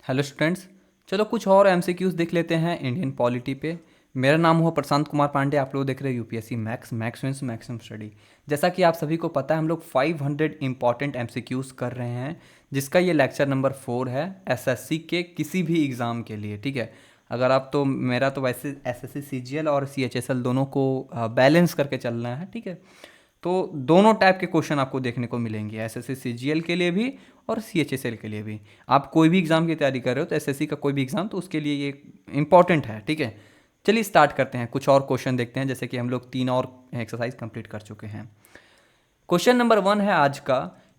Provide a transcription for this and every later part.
Hello students. चलो कुछ और एमसीक्यूज देख लेते हैं इंडियन पॉलिटी पे। मेरा नाम हुआ प्रशांत कुमार पांडे। आप लोग देख रहे हैं UPSC max means maximum study. जैसा कि आप सभी को पता है, हम लोग 500 इंपॉर्टेंट एमसीक्यूज कर रहे हैं, जिसका ये लेक्चर नंबर 4 है एसएससी के किसी भी एग्ज़ाम के लिए। ठीक है, अगर आप तो मेरा तो वैसे एसएससी सीजीएल और सीएचएसएल दोनों को बैलेंस करके चलना है। ठीक है, तो दोनों टाइप के क्वेश्चन आपको देखने को मिलेंगे, एसएससी सीजीएल के लिए भी और सीएचएसएल के लिए भी। आप कोई भी एग्ज़ाम की तैयारी कर रहे हो तो एसएससी का कोई भी एग्ज़ाम, तो उसके लिए ये इंपॉर्टेंट है। ठीक है, चलिए स्टार्ट करते हैं। कुछ और क्वेश्चन देखते हैं, जैसे कि हम लोग 3 और एक्सरसाइज कंप्लीट कर चुके हैं। क्वेश्चन नंबर 1 है आज का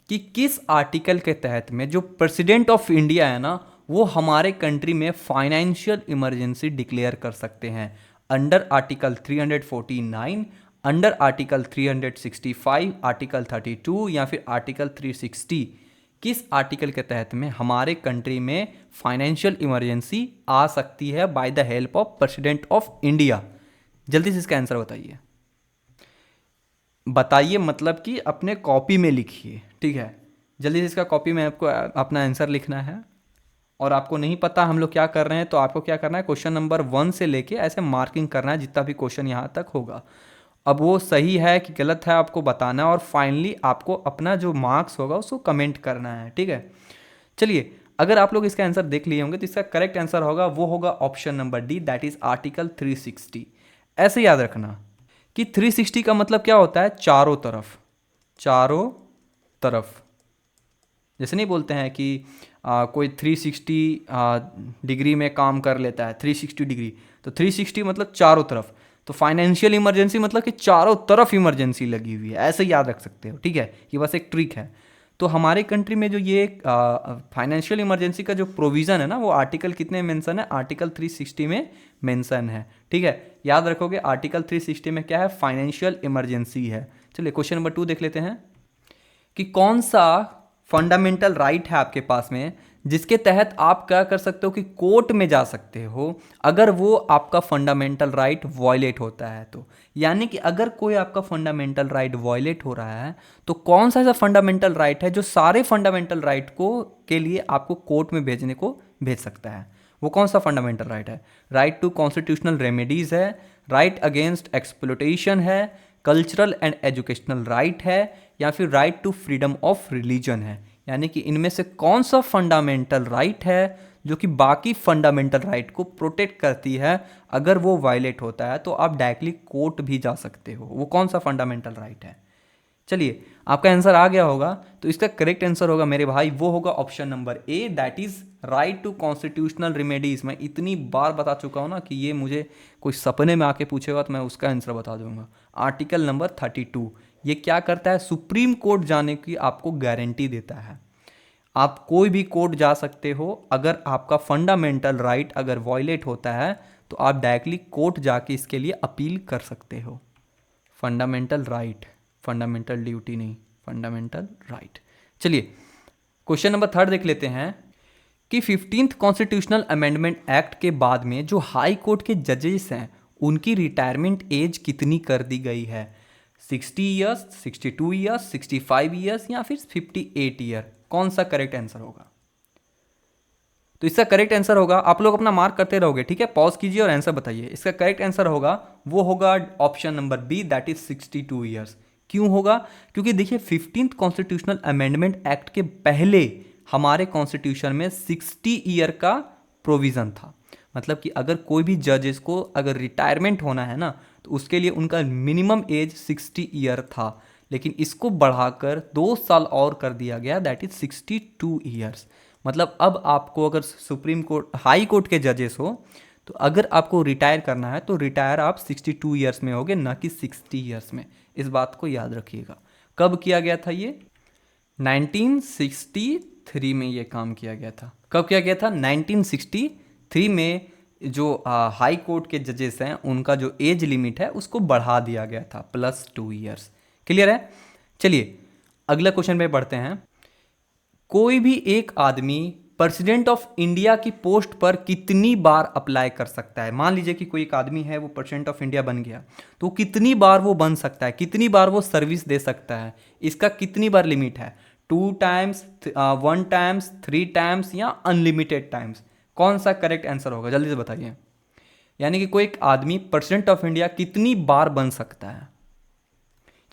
कि किस आर्टिकल के तहत में जो प्रेसिडेंट ऑफ इंडिया है ना, वो हमारे कंट्री में फाइनेंशियल इमरजेंसी डिक्लेयर कर सकते हैं। Under article 349, under article 365, article 32 या फिर आर्टिकल 360। किस आर्टिकल के तहत में हमारे कंट्री में फाइनेंशियल इमरजेंसी आ सकती है by the help of president of India? जल्दी से इसका आंसर बताइए। बताइए मतलब कि अपने कॉपी में लिखिए। ठीक है, जल्दी से इसका कॉपी में आपको अपना आंसर लिखना है। और आपको नहीं पता हम लोग क्या कर रहे हैं, तो आपको क्या करना है, क्वेश्चन नंबर 1 से लेके ऐसे मार्किंग करना है जितना भी क्वेश्चन यहाँ तक होगा। अब वो सही है कि गलत है आपको बताना है, और फाइनली आपको अपना जो मार्क्स होगा उसको कमेंट करना है। ठीक है, चलिए अगर आप लोग इसका आंसर देख लिए होंगे तो इसका करेक्ट आंसर होगा, वो होगा option number D, that is article 360। ऐसे याद रखना कि 360 का मतलब क्या होता है, चारों तरफ। चारों तरफ, जैसे नहीं बोलते हैं कि कोई 360 डिग्री में काम कर लेता है, 360 डिग्री, तो 360 मतलब चारों तरफ। तो फाइनेंशियल इमरजेंसी मतलब कि चारों तरफ इमरजेंसी लगी हुई है, ऐसे याद रख सकते हो। ठीक है, ये बस एक ट्रिक है। तो हमारे कंट्री में जो ये फाइनेंशियल इमरजेंसी का जो प्रोविज़न है ना, वो आर्टिकल कितने मेंशन है, आर्टिकल 360 में मेंशन है। ठीक है, याद रखोगे आर्टिकल 360 में क्या है, फाइनेंशियल इमरजेंसी है। चलिए क्वेश्चन नंबर 2 देख लेते हैं कि कौन सा फंडामेंटल राइट है आपके पास में जिसके तहत आप क्या कर सकते हो कि कोर्ट में जा सकते हो अगर वो आपका फंडामेंटल राइट वॉयलेट होता है तो। यानी कि अगर कोई आपका फंडामेंटल राइट वॉयलेट हो रहा है तो कौन सा ऐसा फंडामेंटल राइट है जो सारे फंडामेंटल राइट को के लिए आपको कोर्ट में भेजने को भेज सकता है? वो कौन सा फंडामेंटल राइट है? राइट टू कॉन्स्टिट्यूशनल रेमेडीज है, राइट अगेंस्ट एक्सप्लोटेशन है, कल्चरल एंड एजुकेशनल राइट है, या फिर right to freedom of religion है? यानी कि इनमें से कौन सा फंडामेंटल राइट है जो कि बाकी फंडामेंटल राइट को प्रोटेक्ट करती है? अगर वो वायलेट होता है तो आप डायरेक्टली कोर्ट भी जा सकते हो। वो कौन सा फंडामेंटल राइट है? चलिए आपका आंसर आ गया होगा, तो इसका करेक्ट आंसर होगा मेरे भाई, वो होगा option number A, that is right to constitutional remedies. मैं इतनी बार बता चुका हूँ ना कि ये मुझे कोई सपने में आके पूछेगा तो मैं उसका आंसर बता दूंगा। आर्टिकल नंबर 32 ये क्या करता है, सुप्रीम कोर्ट जाने की आपको गारंटी देता है। आप कोई भी कोर्ट जा सकते हो, अगर आपका फंडामेंटल राइट अगर वॉयलेट होता है तो आप डायरेक्टली कोर्ट जाके इसके लिए अपील कर सकते हो। फंडामेंटल राइट, फंडामेंटल ड्यूटी नहीं, फंडामेंटल राइट। चलिए क्वेश्चन नंबर 3 देख लेते हैं कि 15th कॉन्स्टिट्यूशनल अमेंडमेंट एक्ट के बाद में जो हाई कोर्ट के जजेस हैं उनकी रिटायरमेंट एज कितनी कर दी गई है? 60 ईयर्स, 62 ईयर्स, 65 ईयर्स या फिर 58 ईयर? कौन सा करेक्ट आंसर होगा? तो इसका करेक्ट आंसर होगा, आप लोग अपना मार्क करते रहोगे, ठीक है, पॉज कीजिए और आंसर बताइए। इसका करेक्ट आंसर होगा, वो होगा option number B, that is 62 years. क्यों होगा? क्योंकि देखिए 15th कॉन्स्टिट्यूशनल अमेंडमेंट एक्ट के पहले हमारे कॉन्स्टिट्यूशन में 60 ईयर का प्रोविजन था। मतलब कि अगर कोई भी जजेस को अगर रिटायरमेंट होना है ना, तो उसके लिए उनका मिनिमम एज 60 ईयर था, लेकिन इसको बढ़ाकर 2 साल और कर दिया गया, दैट इज 62 ईयर्स। मतलब अब आपको अगर सुप्रीम कोर्ट हाई कोर्ट के जजेस हो तो अगर आपको रिटायर करना है तो रिटायर आप 62 ईयर्स में होगे, ना कि 60 ईयर्स में। इस बात को याद रखिएगा। कब किया गया था ये? 1963 में ये काम किया गया था। कब किया गया था? 1963 में जो हाई कोर्ट के जजेस हैं उनका जो एज लिमिट है उसको बढ़ा दिया गया था, +2 ईयर्स। क्लियर है? चलिए अगला क्वेश्चन पे पढ़ते हैं। कोई भी एक आदमी प्रेसिडेंट ऑफ इंडिया की पोस्ट पर कितनी बार अप्लाई कर सकता है? मान लीजिए कि कोई एक आदमी है, वो प्रेसिडेंट ऑफ इंडिया बन गया, तो कितनी बार वो बन सकता है, कितनी बार वो सर्विस दे सकता है? इसका कितनी बार लिमिट है? 2 टाइम्स, 1 टाइम्स, 3 टाइम्स या अनलिमिटेड टाइम्स? कौन सा करेक्ट आंसर होगा, जल्दी से बताइए। यानी कि कोई एक आदमी प्रेसिडेंट ऑफ इंडिया कितनी बार बन सकता है?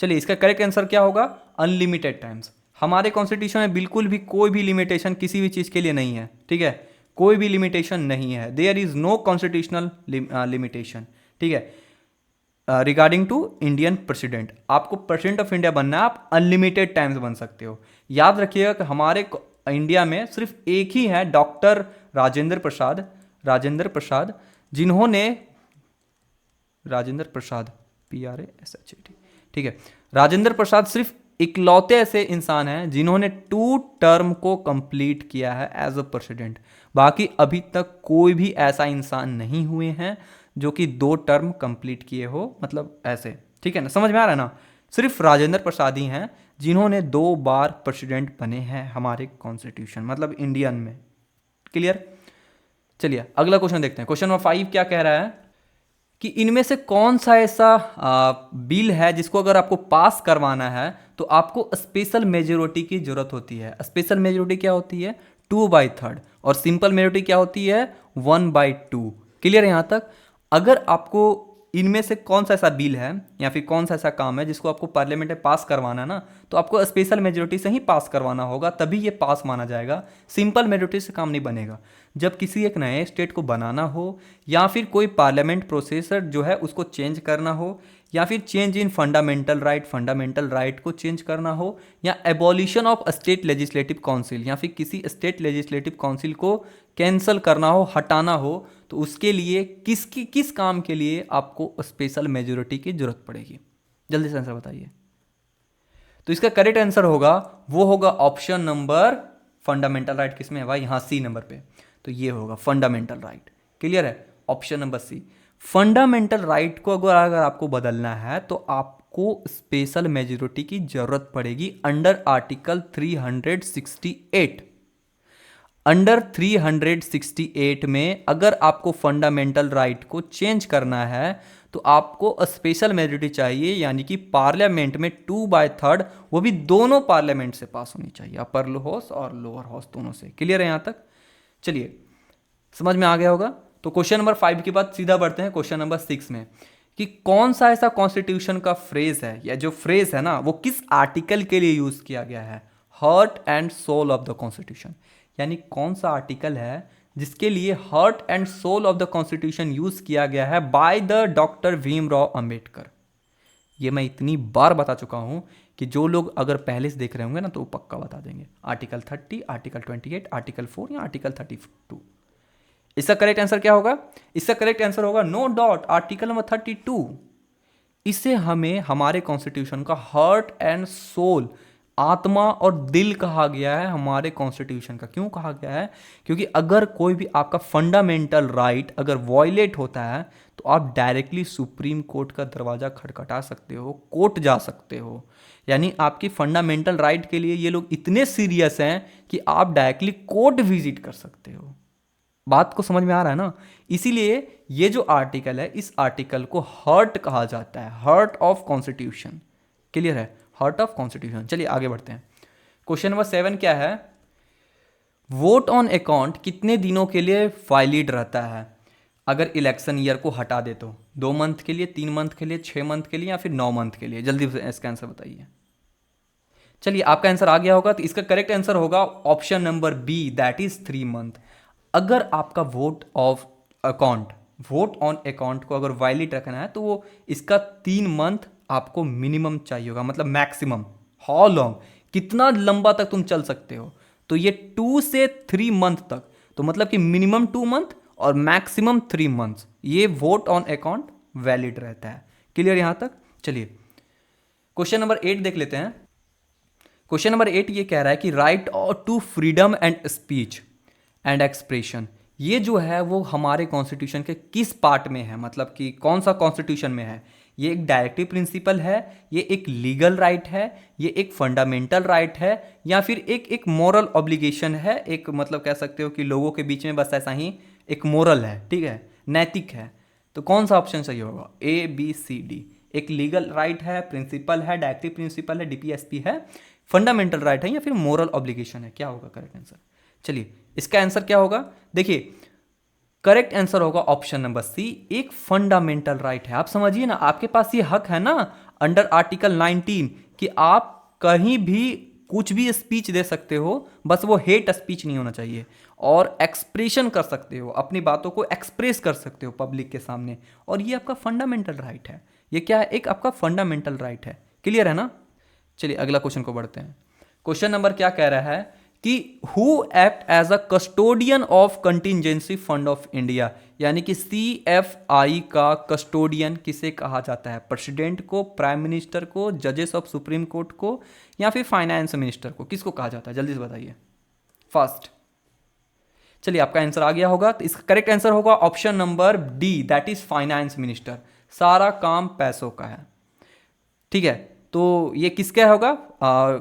चलिए, इसका करेक्ट आंसर क्या होगा? Unlimited times. हमारे कॉन्स्टिट्यूशन में बिल्कुल भी कोई भी लिमिटेशन किसी भी चीज़ के लिए नहीं है, ठीक है? कोई भी लिमिटेशन नहीं है, there is no constitutional limitation, ठीक है? रिगार्डिंग टू इंडियन प्रेसिडेंट, आपको प्रेसिडेंट ऑफ इंडिया बनना है, आप अनलिमिटेड टाइम्स बन सकते हो। याद रखिएगा कि हमारे इंडिया में सिर्फ एक ही है, डॉक्टर राजेंद्र प्रसाद, जिन्होंने राजेंद्र प्रसाद, PRASHAD, ठीक है? राजेंद्र प्रसाद सिर्फ इकलौते ऐसे इंसान हैं जिन्होंने 2 टर्म को कंप्लीट किया है एज अ प्रेसिडेंट। बाकी अभी तक कोई भी ऐसा इंसान नहीं हुए हैं जो कि 2 टर्म कंप्लीट किए हो, मतलब ऐसे, ठीक है ना? समझ में आ रहा है ना? सिर्फ राजेंद्र प्रसाद ही हैं जिन्होंने 2 बार प्रेसिडेंट बने हैं हमारे कॉन्स्टिट्यूशन, मतलब इंडियन में। क्लियर? चलिए अगला क्वेश्चन देखते हैं। क्वेश्चन नंबर 5 क्या कह रहा है कि इनमें से कौन सा ऐसा बिल है जिसको अगर आपको पास करवाना है तो आपको स्पेशल मेजोरिटी की जरूरत होती है? स्पेशल मेजोरिटी क्या होती है? 2/3। और सिंपल मेजोरिटी क्या होती है? 1/2। क्लियर है यहाँ तक? अगर आपको इनमें से कौन सा ऐसा बिल है या फिर कौन सा ऐसा काम है जिसको आपको पार्लियामेंट में पास करवाना है ना, तो आपको स्पेशल मेजोरिटी से ही पास करवाना होगा, तभी ये पास माना जाएगा। सिंपल मेजोरिटी से काम नहीं बनेगा। जब किसी एक नए स्टेट को बनाना हो या फिर कोई पार्लियामेंट प्रोसेसर जो है उसको चेंज करना हो या फिर चेंज इन फंडामेंटल राइट को चेंज करना हो या abolition of state legislative council या फिर किसी स्टेट लेजिस्लेटिव काउंसिल को कैंसिल करना हो, हटाना हो, तो उसके लिए किस काम के लिए आपको स्पेशल मेजोरिटी की जरूरत पड़ेगी? जल्दी से आंसर बताइए। तो इसका करेक्ट आंसर होगा, वो होगा ऑप्शन नंबर, फंडामेंटल राइट किसमें है भाई? यहाँ C नंबर पे, तो ये होगा फंडामेंटल राइट। क्लियर है? Option number C। Fundamental right को अगर आपको बदलना है तो आपको स्पेशल मेजोरिटी की जरूरत पड़ेगी अंडर आर्टिकल 368। अंडर 368 में अगर आपको फंडामेंटल राइट को चेंज करना है तो आपको स्पेशल मेजोरिटी चाहिए, यानी कि पार्लियामेंट में 2/3, वो भी दोनों पार्लियामेंट से पास होनी चाहिए, अपर हाउस और लोअर हाउस दोनों से। क्लियर है यहाँ तक? चलिए, समझ में आ गया होगा। तो क्वेश्चन नंबर 5 के बाद सीधा बढ़ते हैं क्वेश्चन नंबर 6 में, कि कौन सा ऐसा कॉन्स्टिट्यूशन का फ्रेज है, या जो फ्रेज है ना वो किस आर्टिकल के लिए यूज किया गया है? Heart and soul of the constitution. यानी कौन सा आर्टिकल है जिसके लिए heart and soul of the constitution use किया गया है by the doctor Bhimrao Ambedkar. ये मैं इतनी बार बता चुका हूं कि जो लोग अगर पहले से देख रहे होंगे ना तो वो पक्का बता देंगे। आर्टिकल 30, आर्टिकल 28, आर्टिकल 4 या आर्टिकल 32। इसका करेक्ट आंसर क्या होगा? इसका करेक्ट आंसर होगा नो डाउट आर्टिकल नंबर 32। इसे हमें हमारे कॉन्स्टिट्यूशन का हार्ट एंड सोल, आत्मा और दिल कहा गया है हमारे कॉन्स्टिट्यूशन का। क्यों कहा गया है? क्योंकि अगर कोई भी आपका फंडामेंटल राइट अगर वॉयलेट होता है तो आप डायरेक्टली सुप्रीम कोर्ट का दरवाजा खटखटा सकते हो, कोर्ट जा सकते हो। यानी आपकी फंडामेंटल राइट के लिए ये लोग इतने सीरियस हैं कि आप डायरेक्टली कोर्ट विजिट कर सकते हो। बात को समझ में आ रहा है ना? इसीलिए ये जो आर्टिकल है, इस आर्टिकल को हार्ट कहा जाता है, हार्ट ऑफ कॉन्स्टिट्यूशन। क्लियर है? Heart of constitution. चलिए आगे बढ़ते हैं। क्वेश्चन नंबर 7 क्या है? वोट ऑन अकाउंट कितने दिनों के लिए वैलिड रहता है अगर इलेक्शन ईयर को हटा दे तो? 2 मंथ के लिए, 3 मंथ के लिए, 6 मंथ के लिए या फिर 9 मंथ के लिए? जल्दी से इसका आंसर बताइए। चलिए आपका आंसर आ गया होगा, तो इसका करेक्ट आंसर होगा option number B, that is 3 month. अगर आपका वोट ऑन अकाउंट को अगर वैलिड रखना है तो वो इसका 3 मंथ आपको मिनिमम चाहिए होगा, मतलब मैक्सिमम। हाउ लॉन्ग, कितना लंबा तक तुम चल सकते हो? तो ये 2 से 3 मंथ तक, तो मतलब कि मिनिमम 2 मंथ और मैक्सिमम 3 मंथ्स ये वोट ऑन अकाउंट वैलिड रहता है। क्लियर यहां तक? चलिए क्वेश्चन नंबर 8 देख लेते हैं। क्वेश्चन नंबर 8 ये कह रहा है कि right to freedom and speech and expression, ये जो है वो हमारे कॉन्स्टिट्यूशन के किस पार्ट में है, मतलब कि कौन सा कॉन्स्टिट्यूशन में है? ये एक डायरेक्टिव प्रिंसिपल है, ये एक लीगल राइट है, ये एक फंडामेंटल राइट है, या फिर एक मोरल ऑब्लिगेशन है? एक मतलब कह सकते हो कि लोगों के बीच में बस ऐसा ही एक मोरल है, ठीक है, नैतिक है। तो कौन सा ऑप्शन सही होगा? A, B, C, D। एक लीगल राइट है, प्रिंसिपल है, डायरेक्टिव प्रिंसिपल है, DPSP है, फंडामेंटल राइट है या फिर मोरल ऑब्लिगेशन है? क्या होगा करेक्ट आंसर? चलिए इसका आंसर क्या होगा, देखिए करेक्ट आंसर होगा ऑप्शन नंबर सी, एक फंडामेंटल राइट है। आप समझिए ना, आपके पास ये हक है ना अंडर आर्टिकल 19 कि आप कहीं भी कुछ भी स्पीच दे सकते हो, बस वो हेट स्पीच नहीं होना चाहिए, और एक्सप्रेशन कर सकते हो, अपनी बातों को एक्सप्रेस कर सकते हो पब्लिक के सामने, और ये आपका फंडामेंटल राइट है। ये क्या है? एक आपका फंडामेंटल राइट है। क्लियर है ना? चलिए अगला क्वेश्चन को बढ़ते हैं। क्वेश्चन नंबर क्या कह रहा है कि who act as a custodian of contingency fund of India, यानी कि CFI का कस्टोडियन किसे कहा जाता है? प्रेसिडेंट को, प्राइम मिनिस्टर को, जजेस ऑफ सुप्रीम कोर्ट को, या फिर फाइनेंस मिनिस्टर को? किसको कहा जाता है? जल्दी से बताइए फास्ट। चलिए आपका आंसर आ गया होगा, तो इसका करेक्ट आंसर होगा option number D, that is finance minister. सारा काम पैसों का है, ठीक है, तो ये किसका होगा?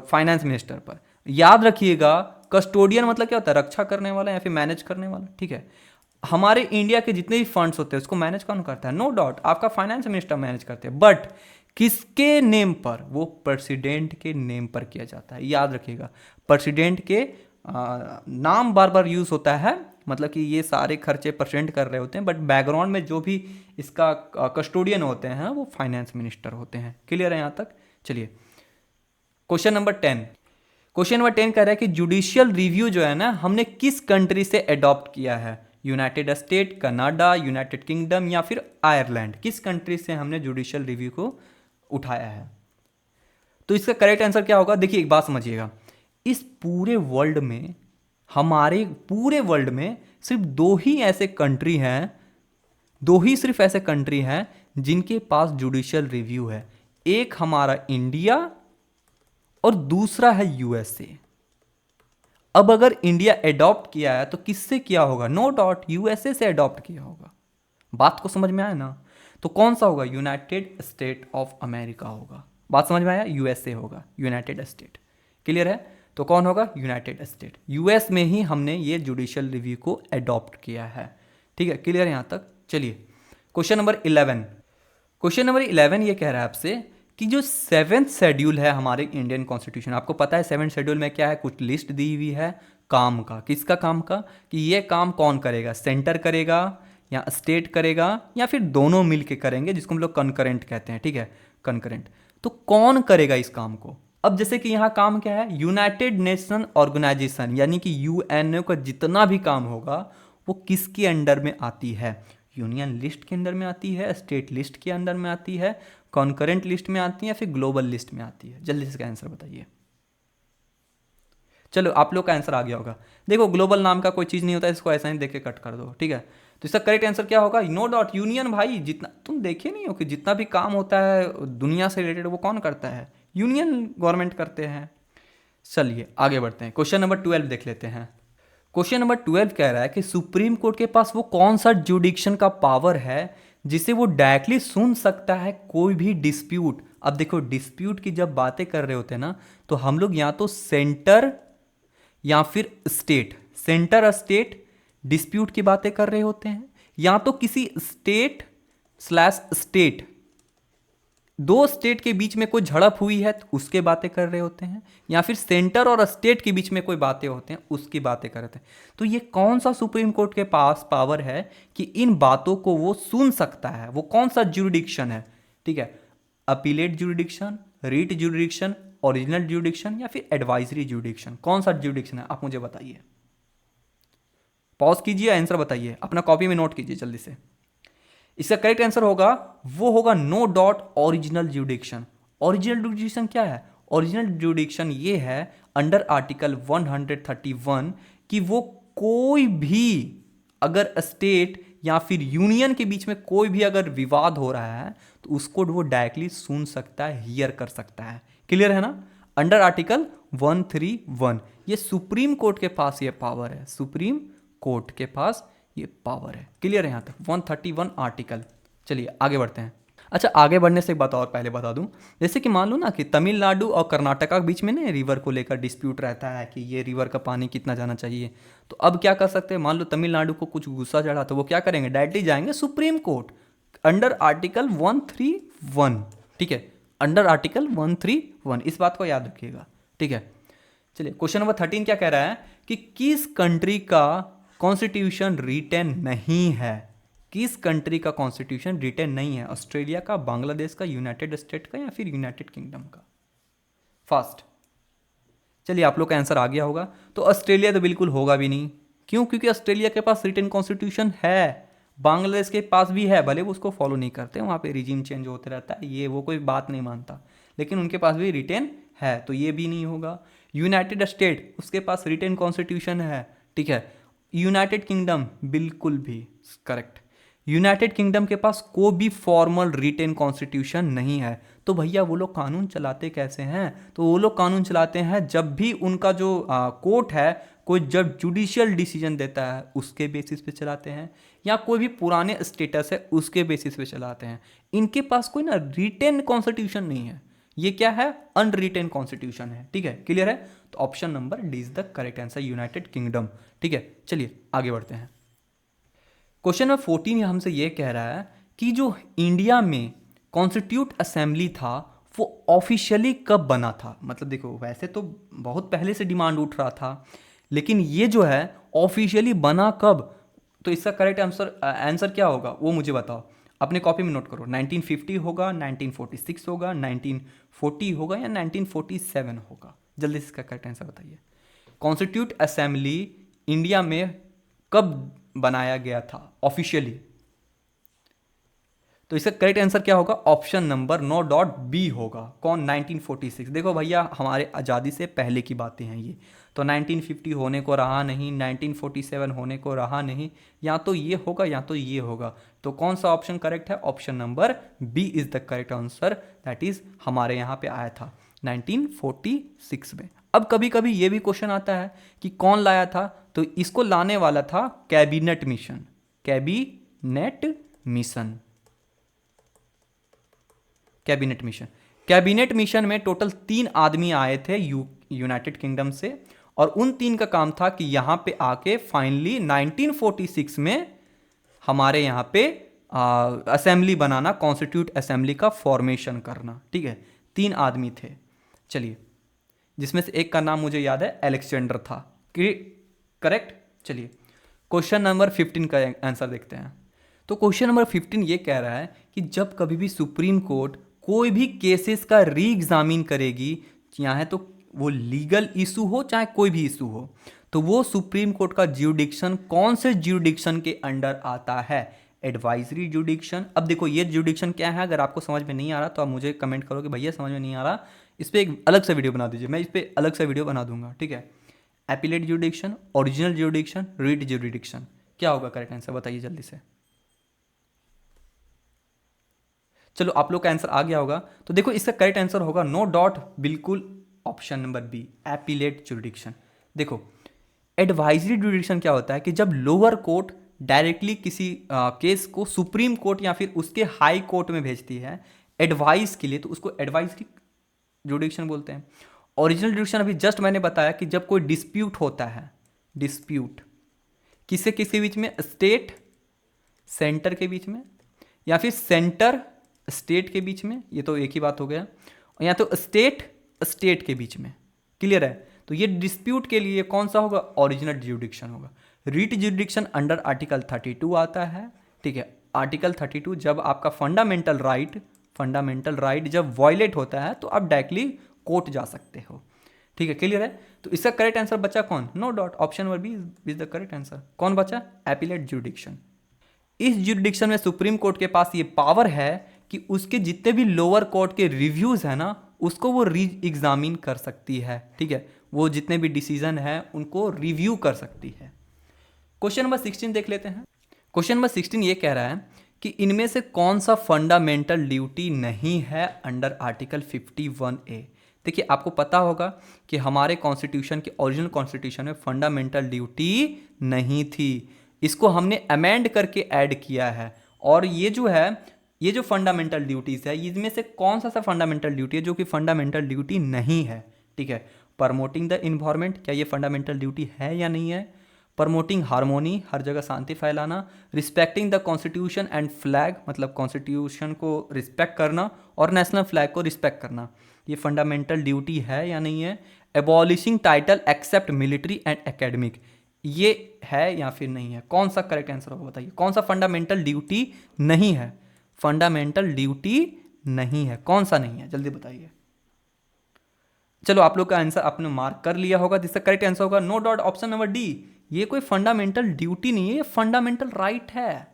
फाइनेंस मिनिस्टर पर। याद रखिएगा कस्टोडियन मतलब क्या होता है? रक्षा करने वाला या फिर मैनेज करने वाला, ठीक है। हमारे इंडिया के जितने भी फंड्स होते हैं उसको मैनेज कौन करता है? नो डाउट आपका फाइनेंस मिनिस्टर मैनेज करते हैं, बट किसके नेम पर? वो प्रेसिडेंट के नेम पर किया जाता है। याद रखिएगा प्रेसिडेंट के नाम बार बार यूज होता है, मतलब कि ये सारे खर्चे प्रेसिडेंट कर रहे होते हैं, बट बैकग्राउंड में जो भी इसका कस्टोडियन होते हैं वो फाइनेंस मिनिस्टर होते हैं। क्लियर है यहाँ तक? चलिए क्वेश्चन नंबर 10। क्वेश्चन नंबर 10 कह रहा है कि जुडिशियल रिव्यू जो है ना, हमने किस कंट्री से अडॉप्ट किया है? United state, Canada, United kingdom या फिर आयरलैंड? किस कंट्री से हमने जुडिशियल रिव्यू को उठाया है? तो इसका करेक्ट आंसर क्या होगा? देखिए एक बात समझिएगा, इस पूरे वर्ल्ड में, हमारे पूरे वर्ल्ड में सिर्फ दो ही ऐसे कंट्री हैं, दो ही सिर्फ ऐसे कंट्री हैं जिनके पास जुडिशियल रिव्यू है। एक हमारा इंडिया और दूसरा है USA। अब अगर इंडिया अडॉप्ट किया है तो किससे किया होगा? नो डाउट USA से अडॉप्ट किया होगा। बात को समझ में आया ना? तो कौन सा होगा? यूनाइटेड स्टेट ऑफ अमेरिका होगा। बात समझ में आया? USA होगा, यूनाइटेड स्टेट। क्लियर है? तो कौन होगा? United state. US में ही हमने ये जुडिशियल रिव्यू को अडॉप्ट किया है, ठीक है। क्लियर है यहाँ तक? चलिए क्वेश्चन नंबर 11। क्वेश्चन नंबर 11 ये कह रहा है आपसे कि जो 7th शेड्यूल है हमारे इंडियन कॉन्स्टिट्यूशन, आपको पता है 7th शेड्यूल में क्या है? कुछ लिस्ट दी हुई है काम का। किसका काम का? कि ये काम कौन करेगा? सेंटर करेगा या स्टेट करेगा या फिर दोनों मिल के करेंगे, जिसको हम लोग कंकरेंट कहते हैं, ठीक है, कंकरेंट। तो कौन करेगा इस काम को? अब जैसे कि यहाँ काम क्या है? यूनाइटेड नेशन ऑर्गेनाइजेशन, यानी कि UNO का जितना भी काम होगा वो किसके अंडर में आती है? यूनियन लिस्ट के अंदर में आती है, स्टेट लिस्ट के अंदर में आती है, कॉन्करेंट लिस्ट में आती है, या फिर ग्लोबल लिस्ट में आती है? जल्दी से इसका आंसर बताइए। चलो आप लोग का आंसर आ गया होगा। देखो ग्लोबल नाम का कोई चीज़ नहीं होता, इसको ऐसा ही देख के कट कर दो, ठीक है। तो इसका करेक्ट आंसर क्या होगा? No doubt union. भाई जितना तुम देखे नहीं हो कि जितना भी काम होता है दुनिया से रिलेटेड वो कौन करता है? यूनियन गवर्नमेंट करते हैं। चलिए आगे बढ़ते हैं, क्वेश्चन नंबर 12 देख लेते हैं। क्वेश्चन नंबर 12 कह रहा है कि सुप्रीम कोर्ट के पास वो कौन सा जुडिक्शन का पावर है जिसे वो डायरेक्टली सुन सकता है कोई भी डिस्प्यूट। अब देखो डिस्प्यूट की जब बातें कर रहे होते हैं ना, तो हम लोग या तो सेंटर या फिर स्टेट, सेंटर स्टेट डिस्प्यूट की बातें कर रहे होते हैं, या तो किसी स्टेट स्लैश स्टेट, दो स्टेट के बीच में कोई झड़प हुई है तो उसके बातें कर रहे होते हैं, या फिर सेंटर और स्टेट के बीच में कोई बातें होते हैं उसकी बातें कर रहे हैं। तो ये कौन सा सुप्रीम कोर्ट के पास पावर है कि इन बातों को वो सुन सकता है? वो कौन सा जुरिडिक्शन है? ठीक है, appellate jurisdiction, writ jurisdiction, original jurisdiction या फिर एडवाइजरी जुरिडिक्शन? कौन सा जुरिडिक्शन है आप मुझे बताइए। पॉज कीजिए, आंसर बताइए, अपना कॉपी में नोट कीजिए जल्दी से। इसका करेक्ट आंसर होगा, वो होगा no doubt original jurisdiction. Original jurisdiction क्या है? ओरिजिनल जुरिडिक्शन ये है अंडर आर्टिकल 131 कि वो कोई भी अगर स्टेट या फिर यूनियन के बीच में कोई भी अगर विवाद हो रहा है तो उसको वो डायरेक्टली सुन सकता है, हियर कर सकता है। क्लियर है ना? अंडर आर्टिकल 131 ये सुप्रीम कोर्ट के पास ये पावर है, सुप्रीम कोर्ट के पास ये पावर है। क्लियर है यहाँ तक? 131 आर्टिकल। चलिए आगे बढ़ते हैं। अच्छा, आगे बढ़ने से एक बात और पहले बता दूं, जैसे कि मान लो ना कि तमिलनाडु और कर्नाटका के बीच में ना रिवर को लेकर डिस्प्यूट रहता है कि ये रिवर का पानी कितना जाना चाहिए। तो अब क्या कर सकते हैं? मान लो तमिलनाडु को कुछ गुस्सा चढ़ा तो वो क्या करेंगे? डायरेक्टली जाएंगे सुप्रीम कोर्ट अंडर आर्टिकल 131। ठीक है, अंडर आर्टिकल 131, इस बात को याद रखिएगा। ठीक है। चलिए क्वेश्चन नंबर 13 क्या कह रहा है कि किस कंट्री का कॉन्स्टिट्यूशन रिटेन नहीं है, किस कंट्री का कॉन्स्टिट्यूशन रिटेन नहीं है, ऑस्ट्रेलिया का, बांग्लादेश का, यूनाइटेड स्टेट का या फिर यूनाइटेड किंगडम का। फास्ट। चलिए आप लोग का आंसर आ गया होगा। तो ऑस्ट्रेलिया तो बिल्कुल होगा भी नहीं। क्यों? क्योंकि ऑस्ट्रेलिया के पास रिटेन कॉन्स्टिट्यूशन है, बांग्लादेश के पास भी है, भले वो उसको फॉलो नहीं करते, वहाँ पे रिजीम चेंज होते रहता है, ये वो कोई बात नहीं मानता, लेकिन उनके पास भी रिटेन है, तो ये भी नहीं होगा। यूनाइटेड स्टेट, उसके पास रिटेन कॉन्स्टिट्यूशन है, ठीक है। यूनाइटेड किंगडम, बिल्कुल भी करेक्ट। यूनाइटेड किंगडम के पास कोई भी फॉर्मल रिटेन कॉन्स्टिट्यूशन नहीं है। तो भैया वो लोग कानून चलाते कैसे हैं? तो वो लोग कानून चलाते हैं जब भी उनका जो कोर्ट है, कोई जब जुडिशियल डिसीजन देता है उसके बेसिस पे चलाते हैं, या कोई भी पुराने स्टेटस है उसके बेसिस पे चलाते हैं। इनके पास कोई ना रिटेन कॉन्स्टिट्यूशन नहीं है, ये क्या है? अनरिटेन कॉन्स्टिट्यूशन है, ठीक है। क्लियर है? तो option number D is the correct answer, United kingdom, ठीक है। चलिए आगे बढ़ते हैं। क्वेश्चन नंबर 14 हमसे ये कह रहा है कि जो इंडिया में कॉन्स्टिट्यूट असेंबली था वो ऑफिशियली कब बना था। मतलब देखो, वैसे तो बहुत पहले से डिमांड उठ रहा था, लेकिन ये जो है ऑफिशियली बना कब। तो इसका करेक्ट आंसर क्या होगा वो मुझे बताओ, अपने कॉपी में नोट करो। 1950 होगा, 1946 होगा, 1940 होगा या 1947 होगा। जल्दी से इसका करेक्ट आंसर बताइए। कॉन्स्टिट्यूट असेंबली इंडिया में कब बनाया गया था ऑफिशियली? तो इसका करेक्ट आंसर क्या होगा? Option number no doubt B होगा। कौन? 1946। देखो भैया, हमारे आज़ादी से पहले की बातें हैं ये, तो 1950 होने को रहा नहीं, 1947 होने को रहा नहीं, या तो ये होगा या तो ये होगा। तो कौन सा ऑप्शन करेक्ट है? Option number B is the correct answer, that is हमारे यहाँ पे आया था 1946 में। अब कभी कभी ये भी क्वेश्चन आता है कि कौन लाया था, तो इसको लाने वाला था cabinet mission, cabinet mission, cabinet mission. Cabinet mission में टोटल 3 आदमी आए थे यूनाइटेड किंगडम से, और उन 3 का काम था कि यहां पे आके फाइनली 1946 में हमारे यहां पे असेंबली बनाना, कॉन्स्टिट्यूट असेंबली का फॉर्मेशन करना, ठीक है। 3 आदमी थे। चलिए, जिसमें से एक का नाम मुझे याद है, अलेक्जेंडर था, करेक्ट। चलिए क्वेश्चन नंबर 15 का आंसर देखते हैं। तो क्वेश्चन नंबर 15 ये कह रहा है कि जब कभी भी सुप्रीम कोर्ट कोई भी केसेस का री एग्जामिन करेगी, चाहे तो वो लीगल इशू हो चाहे कोई भी इशू हो, तो वो सुप्रीम कोर्ट का ज्यूडिक्शन कौन से ज्यूडिक्शन के अंडर आता है? एडवाइजरी ज्यूडिक्शन। अब देखो ये ज्यूडिक्शन क्या है, अगर आपको समझ में नहीं आ रहा तो आप मुझे कमेंट करो कि भैया समझ में नहीं आ रहा, इस पर एक अलग सा वीडियो बना दीजिए, मैं इस पर अलग सा वीडियो बना दूंगा, ठीक है। एपिलेट ज्यूडिक्शन, ओरिजिनल ज्यूडिक्शन, रीट ज्यूडिक्शन, क्या होगा करेक्ट आंसर बताइए जल्दी से। चलो आप लोग का आंसर आ गया होगा, तो देखो इसका करेक्ट आंसर होगा नो डॉट, बिल्कुल ऑप्शन नंबर बी, एपिलेट ज्यूडिक्शन। देखो एडवाइजरी ज्यूडिक्शन क्या होता है कि जब लोअर कोर्ट डायरेक्टली किसी केस को सुप्रीम कोर्ट या फिर उसके हाई कोर्ट में भेजती है एडवाइस के लिए, तो उसको एडवाइजरी ज्यूडिक्शन बोलते हैं। ओरिजिनल ज्यूडिक्शन अभी जस्ट मैंने बताया कि जब कोई डिस्प्यूट होता है, डिस्प्यूट किससे किसके बीच में? स्टेट सेंटर के बीच में, या फिर सेंटर स्टेट के बीच में, ये तो एक ही बात हो गया, या तो स्टेट स्टेट के बीच में। क्लियर है? तो ये डिस्प्यूट के लिए कौन सा होगा? ओरिजिनल ज्यूडिक्शन होगा। रीट ज्यूडिक्शन अंडर आर्टिकल 32 आता है, ठीक है। आर्टिकल 32 जब आपका फंडामेंटल राइट जब वायलेट होता है तो आप डायरेक्टली कोर्ट जा सकते हो, ठीक है। क्लियर है? तो इसका करेक्ट आंसर बचा कौन? No doubt, option number B is the correct answer. कौन बचा? Appellate jurisdiction. इस ज्यूडिक्शन में सुप्रीम कोर्ट के पास ये पावर है कि उसके जितने भी लोअर कोर्ट के रिव्यूज है ना, उसको वो री एग्जामिन कर सकती है, ठीक है। वो जितने भी डिसीजन है उनको रिव्यू कर सकती है। क्वेश्चन नंबर 16 देख लेते हैं। क्वेश्चन नंबर 16 ये कह रहा है कि इनमें से कौन सा फंडामेंटल ड्यूटी नहीं है अंडर आर्टिकल 51A। देखिए आपको पता होगा कि हमारे कॉन्स्टिट्यूशन के ओरिजिनल कॉन्स्टिट्यूशन में फंडामेंटल ड्यूटी नहीं थी, इसको हमने अमेंड करके ऐड किया है। और ये जो है, ये जो फंडामेंटल ड्यूटीज है, इसमें से कौन सा फंडामेंटल ड्यूटी है जो कि फंडामेंटल ड्यूटी नहीं है, ठीक है। प्रमोटिंग द इन्वायरमेंट, क्या ये फंडामेंटल ड्यूटी है या नहीं है? प्रमोटिंग हार्मोनी, हर जगह शांति फैलाना। Respecting the constitution and flag, मतलब कॉन्स्टिट्यूशन को रिस्पेक्ट करना और नेशनल फ्लैग को रिस्पेक्ट करना, ये फंडामेंटल ड्यूटी है या नहीं है? Abolishing title except military and academic, ये है या फिर नहीं है? कौन सा करेक्ट आंसर होगा बताइए? कौन सा फंडामेंटल ड्यूटी नहीं है? फंडामेंटल ड्यूटी नहीं है, कौन सा नहीं है, जल्दी बताइए। चलो आप लोग का आंसर आपने मार्क कर लिया होगा, जिसका करेक्ट आंसर होगा no doubt option number D. ये कोई फंडामेंटल ड्यूटी नहीं है, ये फंडामेंटल राइट है।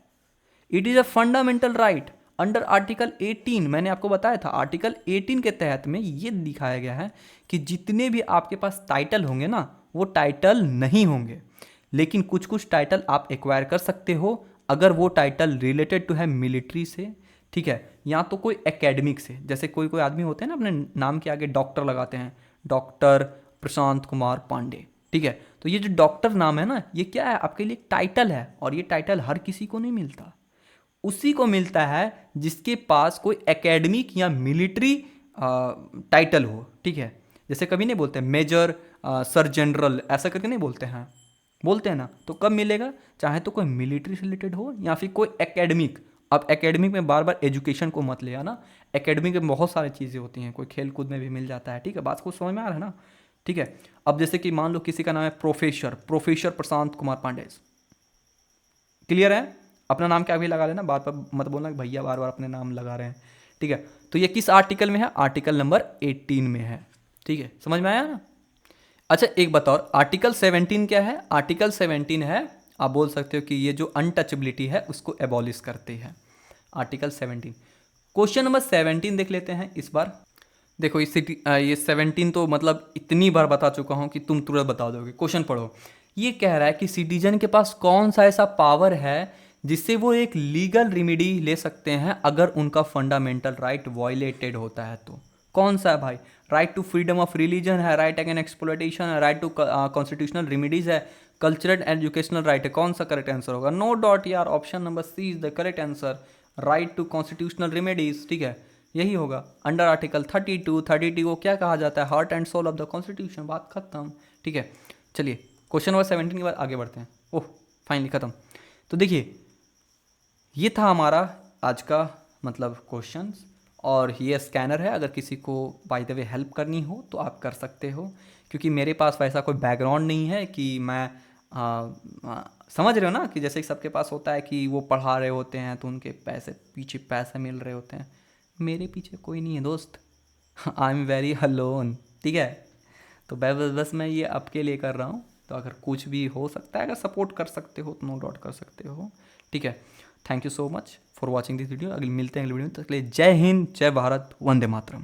It is a fundamental right under article 18। मैंने आपको बताया था आर्टिकल 18 के तहत में ये दिखाया गया है कि जितने भी आपके पास टाइटल होंगे ना, वो टाइटल नहीं होंगे, लेकिन कुछ कुछ टाइटल आप एक्वायर कर सकते हो अगर वो टाइटल रिलेटेड टू है मिलिट्री से, ठीक है, या तो कोई एकेडमिक से। जैसे कोई कोई आदमी होते हैं ना अपने नाम के आगे डॉक्टर लगाते हैं, डॉक्टर प्रशांत कुमार पांडे, ठीक है, तो ये जो डॉक्टर नाम है ना, ये क्या है? आपके लिए एक टाइटल है, और ये टाइटल हर किसी को नहीं मिलता। उसी को मिलता है जिसके पास कोई एकेडमिक या मिलिट्री टाइटल हो, ठीक है। जैसे कभी नहीं बोलते मेजर, सर जनरल, ऐसा करके नहीं बोलते हैं, बोलते हैं ना, तो कब मिलेगा? चाहे तो कोई मिलिट्री से रिलेटेड हो या फिर कोई एकेडमिक। अब एकेडमिक में बार बार एजुकेशन को मत ले आना, एकेडमिक में बहुत सारी चीज़ें होती हैं, कोई खेल कूद में भी मिल जाता है, ठीक है, बात को समझ में आ रहा है ना, ठीक है। अब जैसे कि मान लो किसी का नाम है प्रोफेसर प्रशांत कुमार पांडे, क्लियर है? अपना नाम क्या भी लगा लेना, बार बार मत बोलना कि भैया बार बार अपने नाम लगा रहे हैं, ठीक है। तो ये किस आर्टिकल में है? आर्टिकल नंबर 18 में है, ठीक है, समझ में आया ना? अच्छा एक बताओ, आर्टिकल 17 क्या है? आर्टिकल 17 है, आप बोल सकते हो कि ये जो अनटचेबिलिटी है उसको एबॉलिश करते हैं, आर्टिकल 17। क्वेश्चन नंबर 17 देख लेते हैं इस बार। देखो ये 17 तो मतलब इतनी बार बता चुका हूँ कि तुम तुरंत बता दोगे। क्वेश्चन पढ़ो, ये कह रहा है कि सिटीजन के पास कौन सा ऐसा पावर है जिससे वो एक लीगल रेमेडी ले सकते हैं अगर उनका फंडामेंटल राइट वायलेटेड होता है। तो कौन सा है भाई? Right to freedom of religion है, राइट अगेंस्ट एक्सप्लॉयटेशन है, राइट टू कॉन्स्टिट्यूशनल रेमेडीज है, कल्चरल एंड एजुकेशनल राइट है। कौन सा करेक्ट आंसर होगा? नो डाउट यार, option number C is the correct answer, right to constitutional remedies, ठीक है, यही होगा। अंडर आर्टिकल 32 को क्या कहा जाता है? Heart and soul of the constitution, बात खत्म, ठीक है। चलिए क्वेश्चन नंबर 17 के बाद आगे बढ़ते हैं। ओह फाइनली खत्म। तो देखिए ये था हमारा आज का मतलब क्वेश्चंस, और ये स्कैनर है, अगर किसी को बाय द वे हेल्प करनी हो तो आप कर सकते हो, क्योंकि मेरे पास वैसा कोई बैकग्राउंड नहीं है कि मैं समझ रहे हो ना, कि जैसे सबके पास होता है कि वो पढ़ा रहे होते हैं तो उनके पीछे पैसे मिल रहे होते हैं, मेरे पीछे कोई नहीं है दोस्त, आई एम वेरी अलोन, ठीक है। तो बस मैं ये आपके लिए कर रहा हूँ, तो अगर कुछ भी हो सकता है, अगर सपोर्ट कर सकते हो तो नो डाउट कर सकते हो, ठीक है। Thank you so much for watching this video. अगले मिलते हैं अगले वीडियो में, तब तक के लिए जय हिंद, जय भारत, वंदे मातरम।